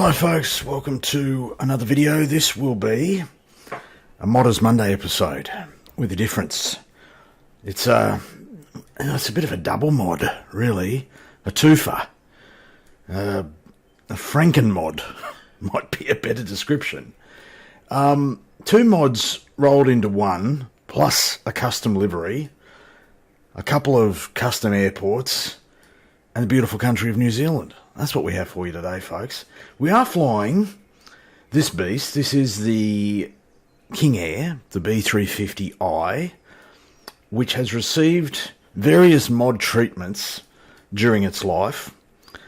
Hello folks, welcome to another video. This will be a Modders Monday episode with a difference. It's a bit of a double mod, really. A twofer. A Frankenmod might be a better description. Two mods rolled into one, plus a custom livery, a couple of custom airports, and the beautiful country of New Zealand. That's what we have for you today, folks. We are flying this beast. This is the King Air, the B350i, which has received various mod treatments during its life.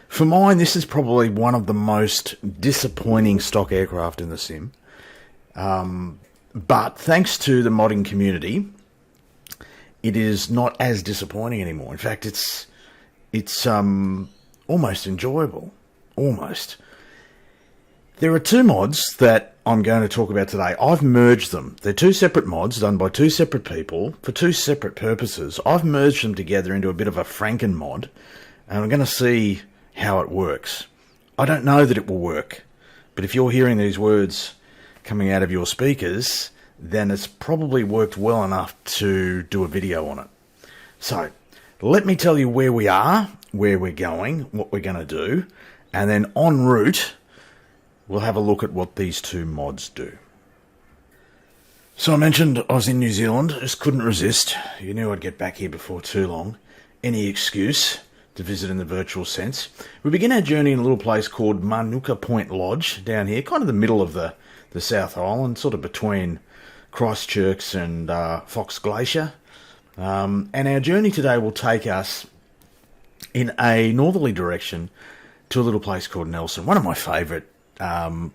For mine, this is probably one of the most disappointing stock aircraft in the sim. But thanks to the modding community, it is not as disappointing anymore. In fact, it's almost enjoyable. Almost. There are two mods that I'm going to talk about today. I've merged them. They're two separate mods done by two separate people for two separate purposes. I've merged them together into a bit of a Frankenmod, and I'm going to see how it works. I don't know that it will work, but if you're hearing these words coming out of your speakers, then it's probably worked well enough to do a video on it. So, let me tell you where we are, where we're going, what we're going to do, and then en route, we'll have a look at what these two mods do. So I mentioned I was in New Zealand, just couldn't resist. You knew I'd get back here before too long. Any excuse to visit in the virtual sense. We begin our journey in a little place called Manuka Point Lodge down here, kind of the middle of the South Island, sort of between Christchurch and Fox Glacier. And our journey today will take us in a northerly direction to a little place called Nelson. One of my favourite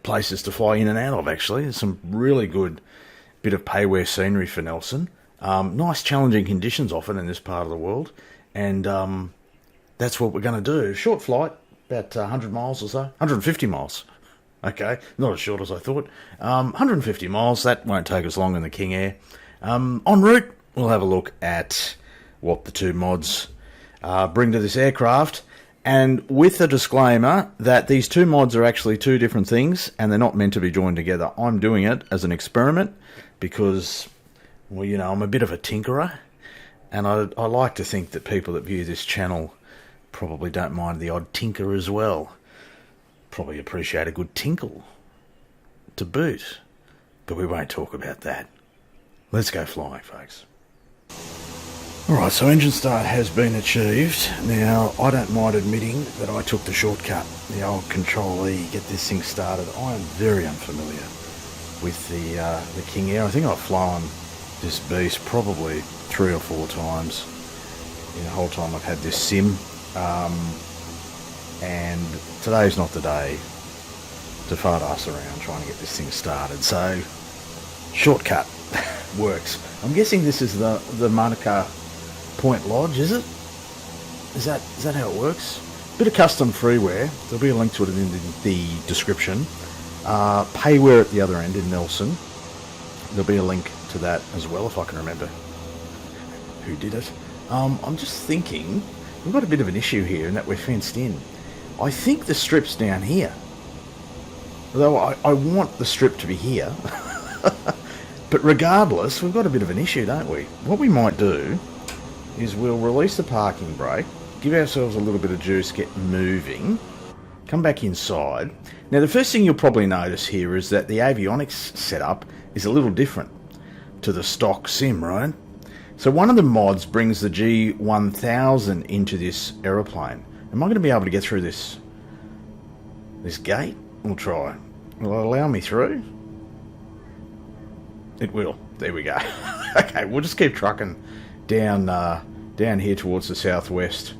places to fly in and out of, actually. There's some really good bit of pay-wear scenery for Nelson. Nice challenging conditions often in this part of the world. And that's what we're going to do. Short flight, about 100 miles or so. 150 miles. Okay, not as short as I thought. 150 miles, that won't take us long in the King Air. En route, we'll have a look at what the two mods bring to this aircraft, and with a disclaimer that these two mods are actually two different things and they're not meant to be joined together. I'm doing it as an experiment because, well, you know, I'm a bit of a tinkerer, and I like to think that people that view this channel probably don't mind the odd tinker as well. Probably appreciate a good tinkle to boot, but we won't talk about that. Let's go flying, folks. Alright, so engine start has been achieved. Now, I don't mind admitting that I took the shortcut, the old Control-E, get this thing started. I am very unfamiliar with the King Air. I think I've flown this beast probably 3 or 4 times in the whole time I've had this sim. And today's not the day to fart ass around trying to get this thing started. So, shortcut works. I'm guessing this is the Manuka Point Lodge, is it? Is that how it works? Bit of custom freeware. There'll be a link to it in the description. Payware at the other end in Nelson. There'll be a link to that as well if I can remember who did it. I'm just thinking, we've got a bit of an issue here in that we're fenced in. I think the strip's down here. Although I want the strip to be here. But regardless, we've got a bit of an issue, don't we? What we might do is we'll release the parking brake, give ourselves a little bit of juice, get moving, come back inside. Now, the first thing you'll probably notice here is that the avionics setup is a little different to the stock sim, right? So one of the mods brings the G1000 into this aeroplane. Am I going to be able to get through this gate? We'll try. Will it allow me through? It will. There we go. Okay, we'll just keep trucking down here towards the southwest.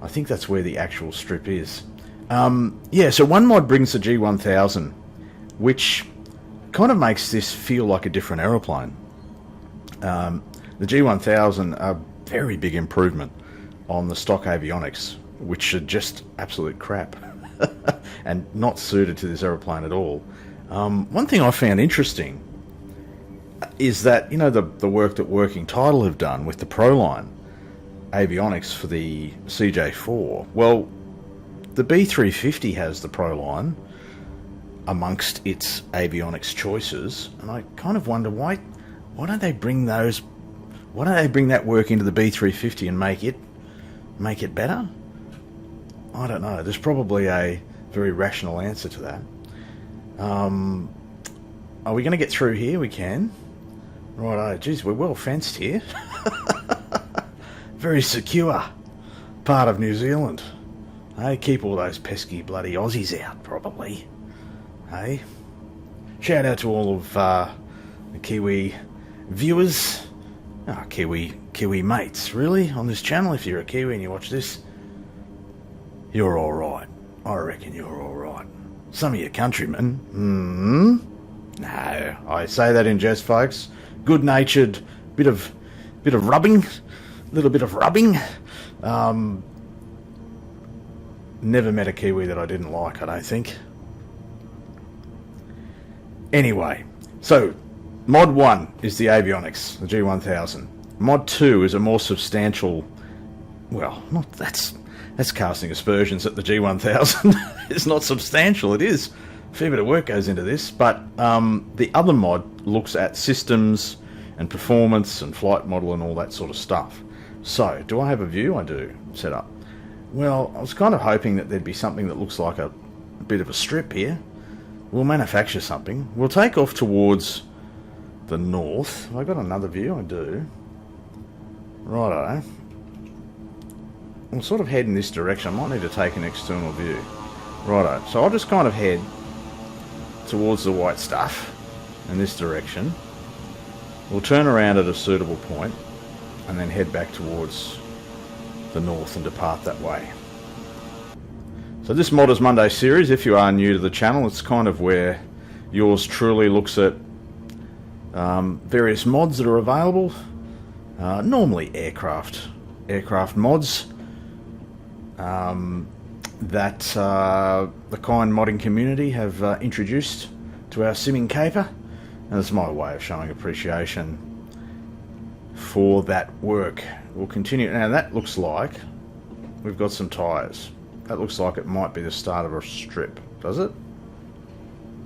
I think that's where the actual strip is. Yeah, so one mod brings the G1000, which kind of makes this feel like a different aeroplane. The G1000, a very big improvement on the stock avionics, which are just absolute crap and not suited to this aeroplane at all. One thing I found interesting is that, you know, the work that Working Title have done with the Proline avionics for the CJ4. Well, the B350 has the Proline, amongst its avionics choices, and I kind of wonder why don't they bring those? Why don't they bring that work into the B350 and make it better? I don't know. There's probably a very rational answer to that. Are we going to get through here? We can. Righto. Geez, we're well fenced here. Very secure part of New Zealand. Hey, keep all those pesky bloody Aussies out, probably. Hey, shout out to all of the Kiwi viewers, Kiwi mates, really, on this channel. If you're a Kiwi and you watch this, you're all right. I reckon you're all right. Some of your countrymen, no, I say that in jest, folks. Good-natured, bit of rubbing, little bit of rubbing. Never met a Kiwi that I didn't like, I don't think. Anyway, so Mod 1 is the avionics, the G1000. Mod 2 is a more substantial, well, not that's casting aspersions at the G1000. It's not substantial, it is. A fair bit of work goes into this, but the other mod looks at systems and performance and flight model and all that sort of stuff. So, do I have a view? I do. Set up. Well, I was kind of hoping that there'd be something that looks like a bit of a strip here. We'll manufacture something. We'll take off towards the north. Have I got another view? I do. Righto. We'll sort of head in this direction. I might need to take an external view. Righto. So I'll just kind of head towards the white stuff in this direction. We'll turn around at a suitable point and then head back towards the north and depart that way. So this Modders Monday series, if you are new to the channel, it's kind of where yours truly looks at various mods that are available. Normally aircraft mods that the kind modding community have introduced to our simming caper, and it's my way of showing appreciation for that work. We'll continue. Now that looks like we've got some tyres. That looks like it might be the start of a strip, does it?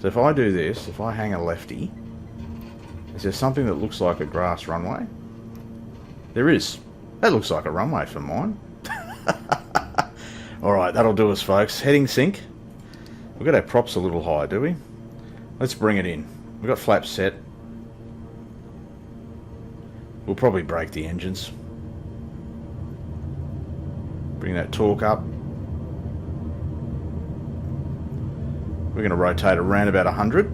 So if I do this, if I hang a lefty, is there something that looks like a grass runway? There is. That looks like a runway for mine. Alright, that'll do us, folks. Heading sync. We've got our props a little high, do we? Let's bring it in. We've got flaps set. We'll probably brake the engines. Bring that torque up. We're going to rotate around about 100,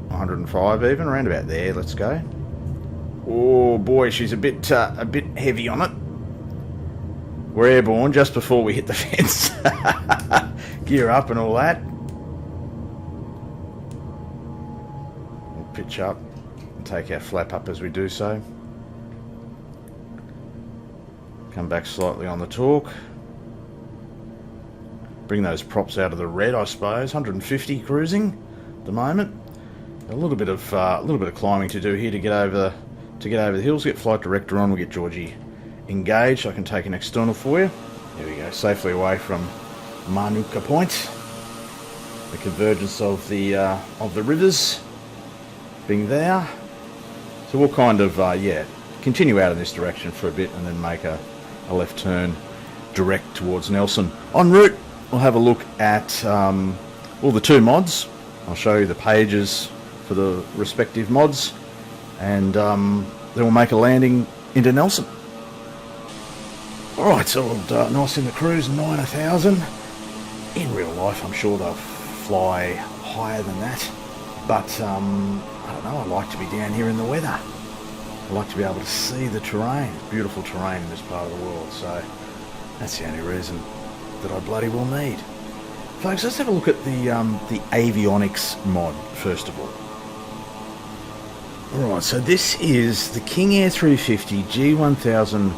105 even, around about there. Let's go. Oh boy, she's a bit heavy on it. We're airborne just before we hit the fence. Gear up and all that. We'll pitch up and take our flap up as we do so. Come back slightly on the torque. Bring those props out of the red, I suppose. 150 cruising at the moment. A little bit of climbing to do here to get over the hills. Get flight director on. We'll get Georgie engaged. I can take an external for you. There we go. Safely away from Manuka Point. The convergence of the rivers being there. So we'll kind of continue out in this direction for a bit and then make a left turn direct towards Nelson. En route, we'll have a look at all the two mods. I'll show you the pages for the respective mods, and then we'll make a landing into Nelson. Alright, so we'll nice in the cruise, 9,000. In real life, I'm sure they'll fly higher than that, but I don't know, I like to be down here in the weather. I like to be able to see the terrain, beautiful terrain in this part of the world, so that's the only reason that I bloody well need. Folks, let's have a look at the avionics mod first of all. Alright, so this is the King Air 350 G1000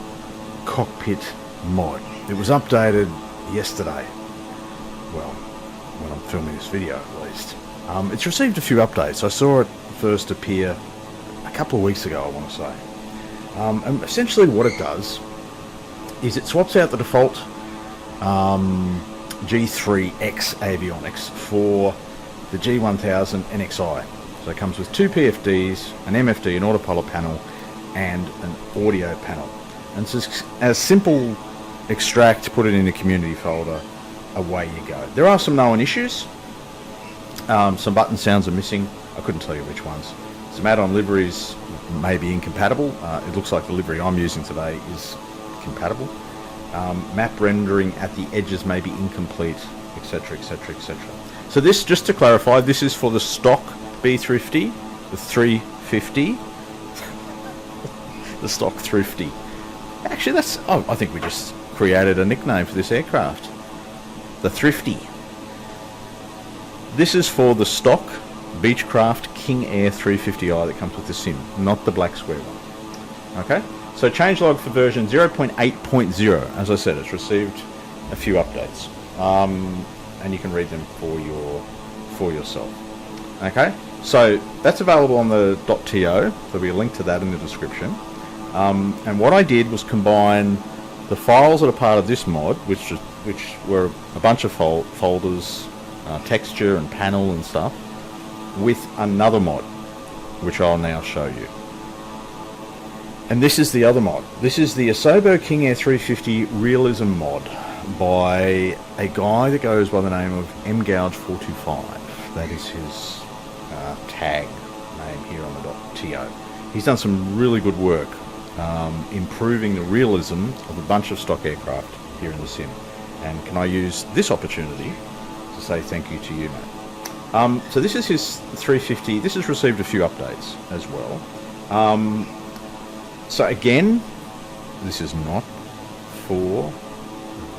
cockpit mod. It was updated yesterday. Well, when I'm filming this video at least. It's received a few updates. I saw it first appear a couple of weeks ago, I want to say. And essentially what it does is it swaps out the default G3X avionics for the G1000 NXI. So it comes with two PFDs, an MFD, an autopilot panel, and an audio panel. And it's just as simple: extract, put it in the community folder, away you go. There are some known issues. Some button sounds are missing. I couldn't tell you which ones. Some add-on liveries may be incompatible. It looks like the livery I'm using today is compatible. Map rendering at the edges may be incomplete, etc, etc, etc. So this, just to clarify, this is for the stock B350, the 350, the stock 350. Actually, that's, oh, I think we just created a nickname for this aircraft, the Thrifty. This is for the stock Beechcraft King Air 350i that comes with the sim, not the black square one. Okay, so changelog for version 0.8.0. As I said, it's received a few updates, and you can read them for yourself. Okay, so that's available on the .to. There'll be a link to that in the description. And what I did was combine the files that are part of this mod, which were a bunch of folders, texture and panel and stuff, with another mod, which I'll now show you. And this is the other mod. This is the Asobo King Air 350 Realism mod by a guy that goes by the name of mgouge425. That is his tag name here on the .to. He's done some really good work improving the realism of a bunch of stock aircraft here in the sim. And can I use this opportunity to say thank you to you, mate. So this is his 350. This has received a few updates as well. So again, this is not for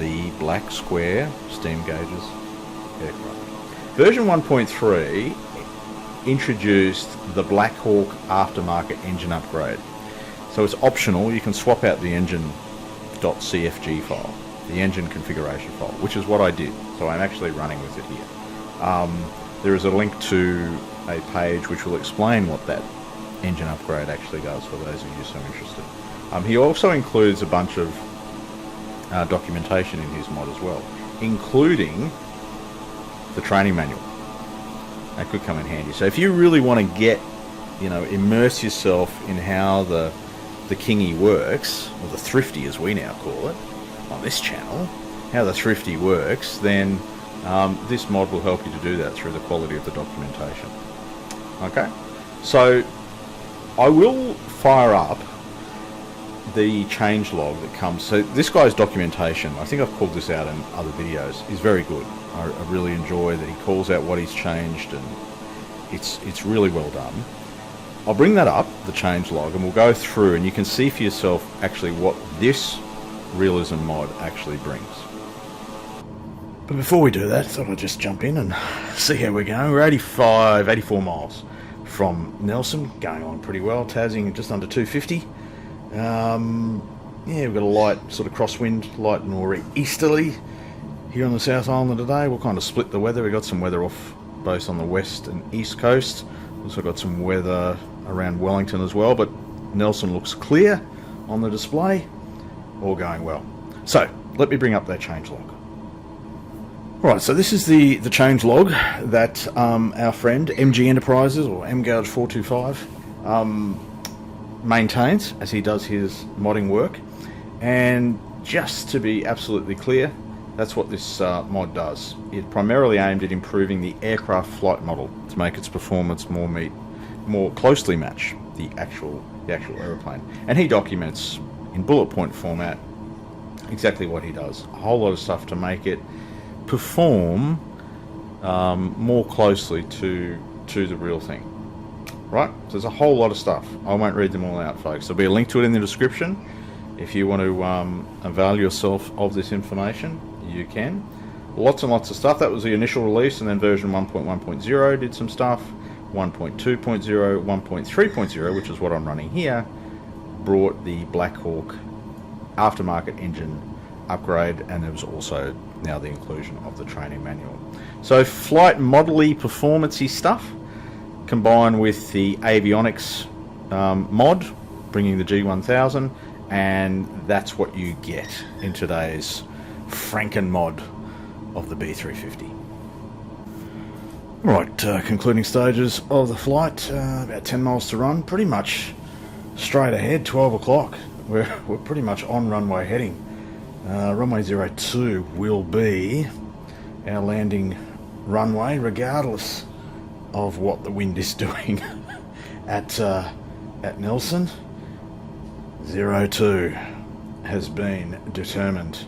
the black square steam gauges aircraft. Version 1.3 introduced the Black Hawk aftermarket engine upgrade. So it's optional. You can swap out the engine.cfg file, the engine configuration file, which is what I did. So I'm actually running with it here. There is a link to a page which will explain what that engine upgrade actually does for those of you so interested. He also includes a bunch of documentation in his mod as well, including the training manual. That could come in handy. So if you really want to get, immerse yourself in how the Kingy works, or the Thrifty as we now call it on this channel, how the Thrifty works, then this mod will help you to do that through the quality of the documentation. Okay, so I will fire up the changelog that comes. So this guy's documentation, I think I've called this out in other videos, is very good. I really enjoy that he calls out what he's changed, and it's really well done. I'll bring that up, the changelog, and we'll go through and you can see for yourself actually what this realism mod actually brings. But before we do that, I thought I'd just jump in and see how we're going. We're 84 miles from Nelson, going on pretty well, TASing just under 250. Yeah, we've got a light sort of crosswind, light nor'easterly here on the South Island today. We'll kind of split the weather. We've got some weather off both on the west and east coast. Also got some weather around Wellington as well, but Nelson looks clear on the display. All going well. So let me bring up that changelog. Right, so this is the changelog that our friend MG Enterprises, or mgouge425, maintains as he does his modding work. And just to be absolutely clear, that's what this mod does. It primarily aimed at improving the aircraft flight model to make its performance more closely match the actual aeroplane. And he documents in bullet point format exactly what he does. A whole lot of stuff to make it perform more closely to the real thing. Right? So there's a whole lot of stuff. I won't read them all out, folks. There'll be a link to it in the description. If you want to avail yourself of this information, you can. Lots and lots of stuff. That was the initial release, and then version 1.1.0 did some stuff. 1.2.0, 1.3.0, which is what I'm running here, brought the Black Hawk aftermarket engine upgrade, and there was also now the inclusion of the training manual. So flight model-y, performance-y stuff, combined with the avionics mod, bringing the G1000, and that's what you get in today's Frankenmod of the B350. Right, concluding stages of the flight, about 10 miles to run, pretty much straight ahead, 12 o'clock. We're pretty much on runway heading. Runway 02 will be our landing runway, regardless of what the wind is doing at Nelson. 02 has been determined.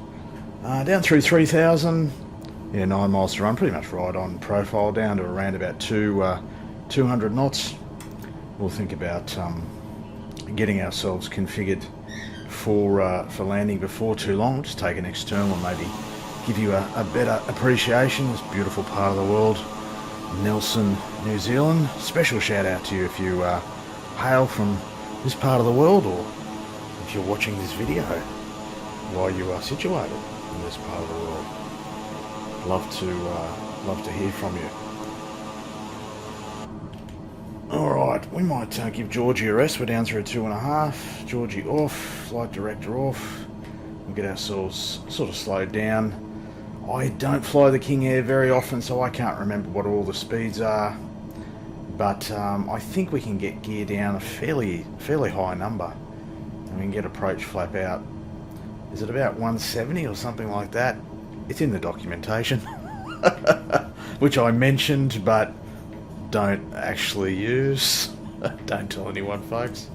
Down through 3,000. Yeah, 9 miles to run, pretty much right on profile, down to around about 200 knots. We'll think about getting ourselves configured for landing before too long. We'll just take an external and maybe give you a better appreciation. This beautiful part of the world, Nelson, New Zealand. Special shout out to you if you hail from this part of the world, or if you're watching this video while you are situated in this part of the world. Love to hear from you. Alright, we might give Georgie a rest. We're down through 2.5. Georgie off, flight director off. We'll get ourselves sort of slowed down. I don't fly the King Air very often, so I can't remember what all the speeds are. But I think we can get gear down a fairly high number. And we can get approach flap out. Is it about 170 or something like that? It's in the documentation, which I mentioned but don't actually use. Don't tell anyone, folks.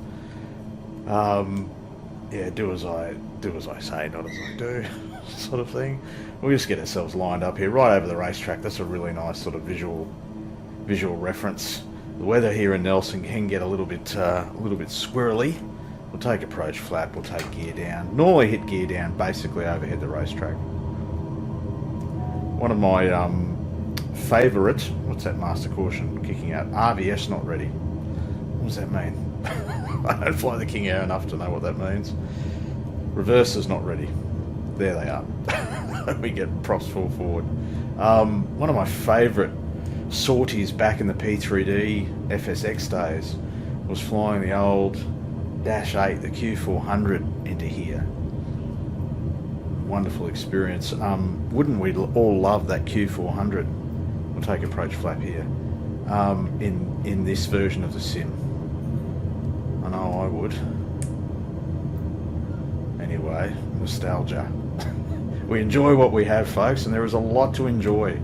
Yeah, do as I say, not as I do, sort of thing. We'll just get ourselves lined up here, right over the racetrack. That's a really nice sort of visual reference. The weather here in Nelson can get a little bit squirrely. We'll take approach flap. We'll take gear down. Normally hit gear down, basically overhead the racetrack. One of my favourite, what's that master caution kicking out? RVS not ready. What does that mean? I don't fly the King Air enough to know what that means. Reverses not ready. There they are. We get props full forward. One of my favourite sorties back in the P3D FSX days was flying the old Dash 8, the Q400 into here. Wonderful experience. Wouldn't we all love that Q400? We'll take approach flap here. In this version of the sim. I know I would. Anyway, nostalgia. We enjoy what we have, folks, and there is a lot to enjoy,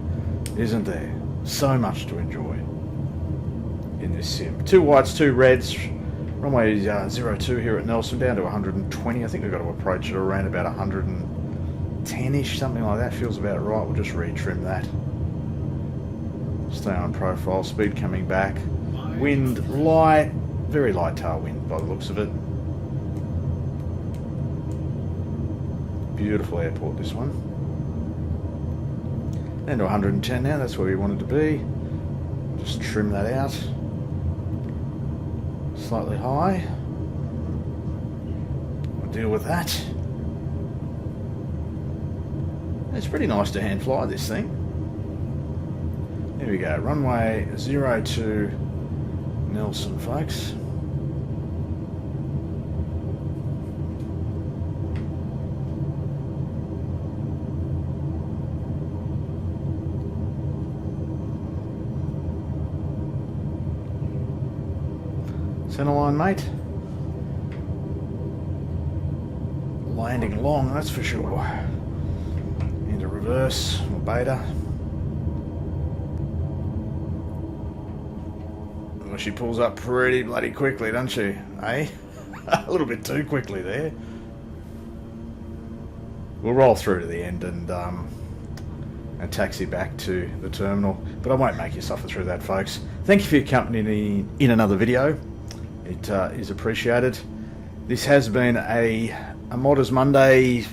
isn't there? So much to enjoy in this sim. 2 whites, 2 reds. Runway 02 here at Nelson, down to 120. I think we've got to approach it around about 110-ish, something like that. Feels about right. We'll just retrim that. Stay on profile. Speed coming back. Wind light, very light tailwind by the looks of it. Beautiful airport, this one. And to 110 now. That's where we wanted to be. Just trim that out. Slightly high. We'll deal with that. It's pretty nice to hand fly this thing. Here we go, runway 02 Nelson, folks. Centerline, mate. Landing long, that's for sure. Into reverse, or beta. Well, she pulls up pretty bloody quickly, doesn't she? Eh? A little bit too quickly there. We'll roll through to the end and taxi back to the terminal. But I won't make you suffer through that, folks. Thank you for your company in another video. It is appreciated. This has been a Modders Monday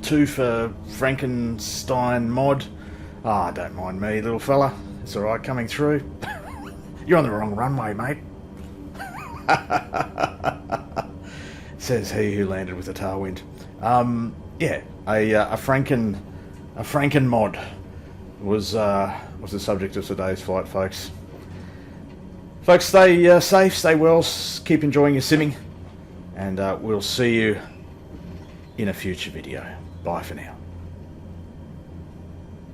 2 for Frankenstein mod. Ah, don't mind me, little fella. It's alright coming through. You're on the wrong runway, mate. Says he who landed with a tailwind. Yeah, a Frankenmod was the subject of today's flight, folks. Folks, stay safe, stay well, keep enjoying your simming, and we'll see you in a future video. Bye for now.